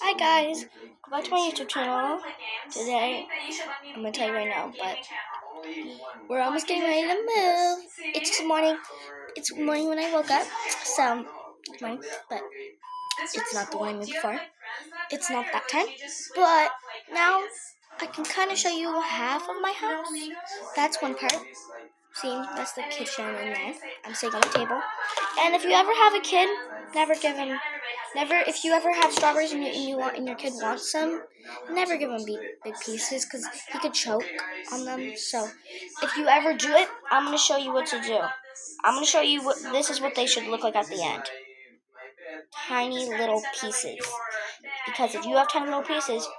Hi guys, go back to my YouTube channel. Today, I'm gonna tell you right now, but we're almost getting ready to move. It's morning. It's morning when I woke up, so morning, but it's not the one I moved before. It's not that time, but now I can kind of show you half of my house. That's one part. See, that's the kitchen in there. I'm sitting on the table. And if you ever have a kid, if you ever have strawberries and your kid wants some, never give him big pieces because he could choke on them. So if you ever do it, I'm going to show you what to do. I'm going to show you this is what they should look like at the end. Tiny little pieces. Because if you have tiny little pieces,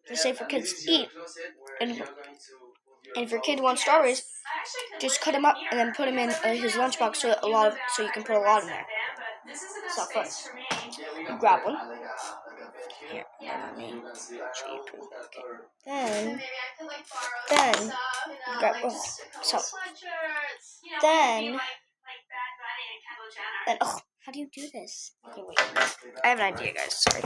they're safe for kids to eat. And if your kid wants strawberries, just cut them up and then put them in his lunchbox so you can put a lot in there. So first, you grab one. Here, let me show you two. Okay. Then you grab. How do you do this? Okay, wait. I have an idea, guys. Sorry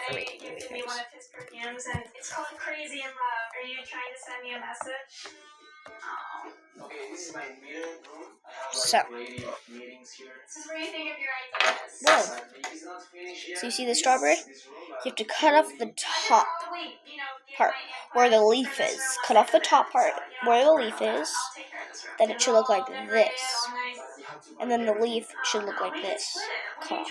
for making you wait. One of his perfumes, and it's called Crazy in Love. Are you trying to send me a message? Okay, this is my meeting room. So, this is where you think of your ideas. Whoa. So you see the strawberry? You have to cut off the top part where the leaf is. Cut off the top part where the leaf is. Then it should look like this. And then the leaf should look like this. Cut off.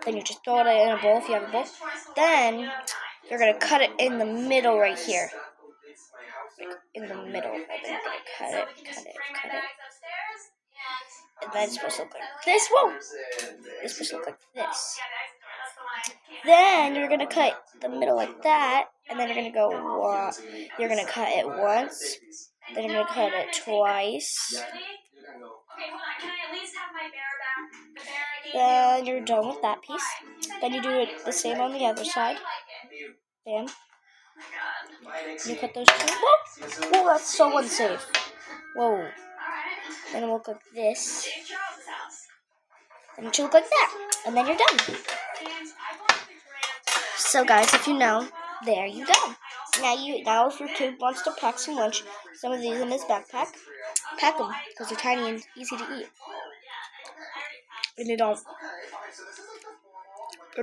Then you just throw it in a bowl if you have a bowl. Then you're going to cut it in the middle right here. In the middle. And then you're going to cut it. And then it's supposed to look like this. Whoa! It's supposed to look like this. Then you're going to cut the middle like that. And then you're going to go, you're going to cut it once. Then you're going to cut it twice. Then you're done with that piece. Then you do it the same on the other side. Bam. You cut those two. Whoa, that's so unsafe. Whoa. Then it will look like this. Then it should look like that. And then you're done. So guys, if you know, there you go. Now if your kid wants to pack some lunch, some of these in his backpack, pack them because they're tiny and easy to eat. And they're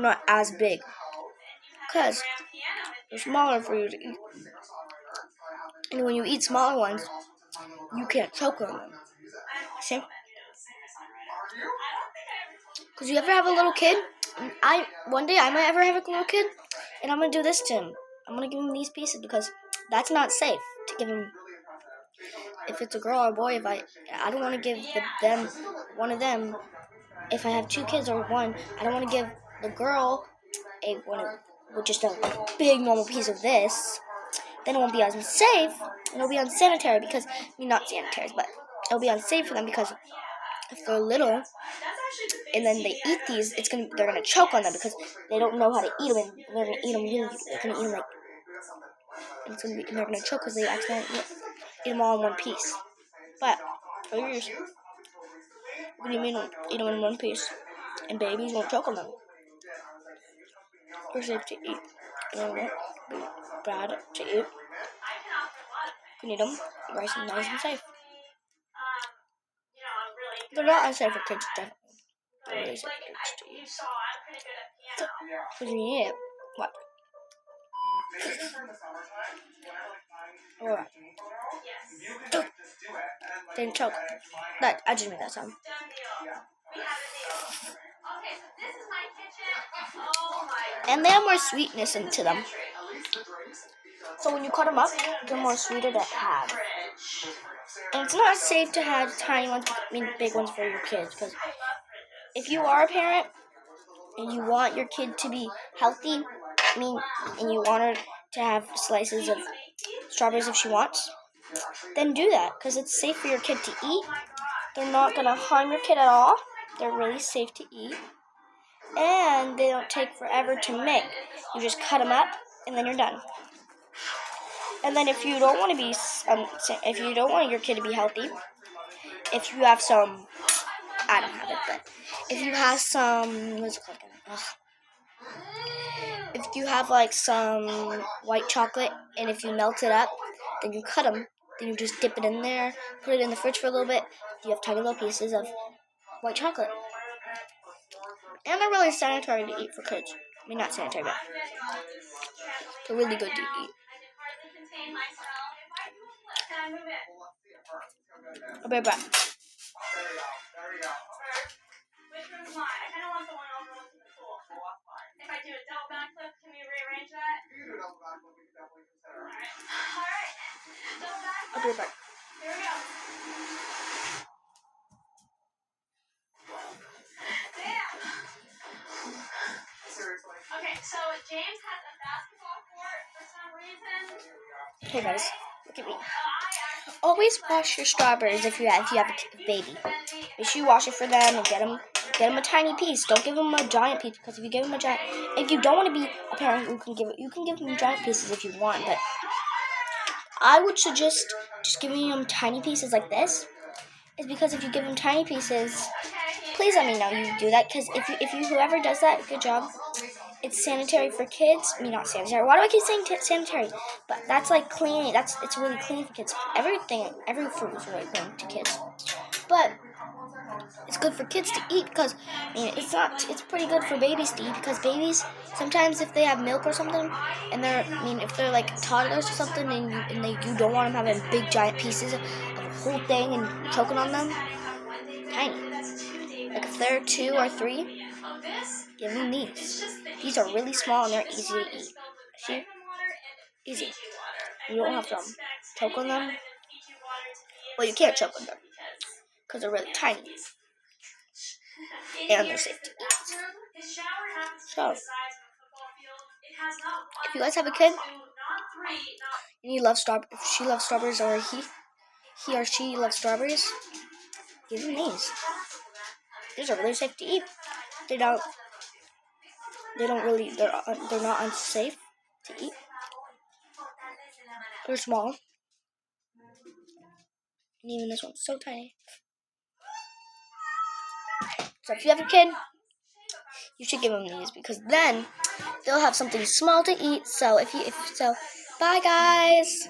not as big because they're smaller for you to eat. And when you eat smaller ones, you can't choke on them. See? Because you ever have a little kid? One day I might ever have a little kid, and I'm gonna do this to him. I'm gonna give him these pieces because that's not safe to give him. If it's a girl or a boy, I don't want to give one of them. If I have two kids or one, I don't want to give the girl with just a big normal piece of this. Then it won't be as safe, and it'll be unsanitary because, not sanitary, but it'll be unsafe for them because if they're little and then they eat these, they're gonna choke on them because they don't know how to eat them, and they're gonna eat them and they're gonna choke because they accidentally eat them all in one piece. But for yours, what do you mean eat them in one piece? And babies won't choke on them. They're safe to eat. They won't be bad to eat. You can eat them nice and safe. They're not unsafe for kids, definitely. They're really safe for kids to eat. What do you eat it? What? Alright. Then choke. I just made that sound. And they have more sweetness into them. So when you cut them up, they're more sweeter to have. And it's not safe to have tiny ones, big ones for your kids. Because if you are a parent and you want your kid to be healthy, and you want her to have slices of strawberries if she wants, then do that. Because it's safe for your kid to eat. They're not going to harm your kid at all. They're really safe to eat. And they don't take forever to make. You just cut them up, and then you're done. And then if you don't want to be, if you don't want your kid to be healthy, if you have some, I don't have it, but if you have some, what's it called? if you have like some white chocolate, and if you melt it up, then you cut them. Then you just dip it in there, put it in the fridge for a little bit. You have tiny little pieces of white chocolate. And they're really sanitary to eat for kids. I mean, not sanitary, but they're really good to eat. I'll be right back. Which one's mine? I kind of want the one over to the pool. If I do a double backflip, can we rearrange that? You can do a double backflip, we can definitely consider it. Alright. Double backflip. I'll be right back. Here we go. Damn. Seriously. Okay, so James has a basketball court for some reason. Hey guys, look at me. Always wash your strawberries if you have a baby. Make sure you wash it for them and get them a tiny piece. Don't give them a giant piece, because if you give them if you don't want to be a parent, you can give them giant pieces if you want. But I would suggest just giving them tiny pieces like this. Is because if you give them tiny pieces, please let me know you do that. Because if you whoever does that, good job. It's sanitary for kids. I mean, not sanitary. Why do I keep saying sanitary? But that's like clean. It's really clean for kids. Every fruit is really clean to kids. But it's good for kids to eat because it's pretty good for babies to eat, because babies sometimes, if they have milk or something, and if they're like toddlers or something, and you don't want them having big giant pieces of the whole thing and choking on them. Tiny. Like if they're 2 or 3, give them these. These are really small and they're easy to eat. See? Easy. You don't have to choke on them. Well, you can't choke on them because they're really tiny. And they're safe to eat. So, if you guys have a kid and if she loves strawberries, or he or she loves strawberries, give them these. These are really safe to eat. They're not unsafe to eat. They're small. And even this one's so tiny. So if you have a kid, you should give them these, because then they'll have something small to eat. So bye guys.